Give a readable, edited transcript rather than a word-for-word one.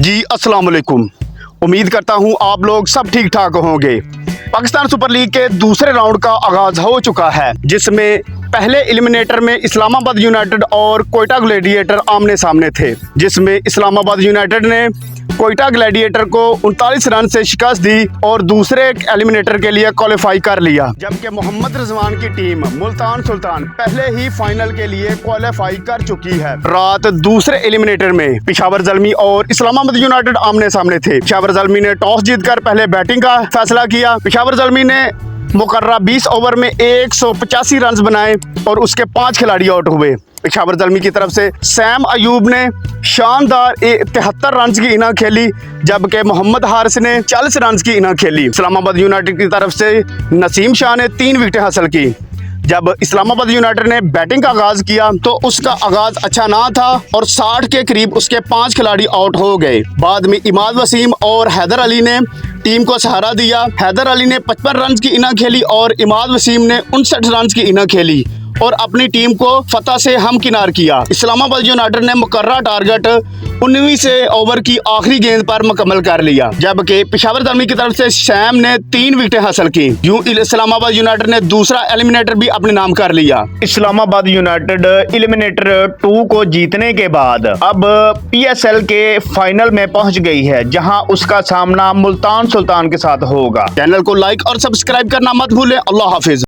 जी अस्सलाम वालेकुम। उम्मीद करता हूं आप लोग सब ठीक ठाक होंगे। पाकिस्तान सुपर लीग के दूसरे राउंड का आगाज हो चुका है, जिसमें पहले एलिमिनेटर में इस्लामाबाद यूनाइटेड और कोयटा ग्लैडिएटर आमने सामने थे, जिसमें इस्लामाबाद यूनाइटेड ने कोयटा ग्लैडिएटर को 39 रन से शिकस्त दी और दूसरे एलिमिनेटर के लिए क्वालिफाई कर लिया, जबकि मोहम्मद रिजवान की टीम मुल्तान सुल्तान पहले ही फाइनल के लिए क्वालिफाई कर चुकी है। रात दूसरे एलिमिनेटर में पेशावर ज़ल्मी और इस्लामाबाद यूनाइटेड आमने सामने थे। पेशावर ज़ल्मी ने टॉस जीतकर पहले बैटिंग का फैसला किया। पेशावर ज़ल्मी ने मुकर्रा 20 ओवर में 185 रन बनाए और उसके 5 खिलाड़ी आउट हुए। पेशावर ज़ल्मी की तरफ से सैम अयूब ने शानदार 73 रन की इनिंग खेली, जबकि मोहम्मद हारिस ने 40 रन की इनिंग खेली। इस्लामाबाद यूनाइटेड की तरफ से नसीम शाह ने 3 विकेटें हासिल की। जब इस्लामाबाद यूनाइटेड ने बैटिंग का आगाज किया तो उसका आगाज अच्छा ना था और 60 के करीब उसके 5 खिलाड़ी आउट हो गए। बाद में इमाद वसीम और हैदर अली ने टीम को सहारा दिया। हैदर अली ने 55 रन की इनिंग खेली और इमाद वसीम ने 59 रन की इनिंग खेली और अपनी टीम को फतह से हमकिनार किया। इस्लामाबाद यूनाइटेड ने मुकर्रा टारगेट 19वें ओवर की आखिरी गेंद पर मुकम्मल कर लिया, जबकि पेशावर ज़ल्मी की तरफ से सैम ने 3 विकेटें हासिल की। यूं इस्लामाबाद यूनाइटेड ने दूसरा एलिमिनेटर भी अपने नाम कर लिया। इस्लामाबाद यूनाइटेड एलिमिनेटर 2 को जीतने के बाद अब PSL के फाइनल में पहुंच गई है, जहां उसका सामना मुल्तान सुल्तान के साथ होगा। चैनल को लाइक और सब्सक्राइब करना मत भूलें। अल्लाह हाफिज।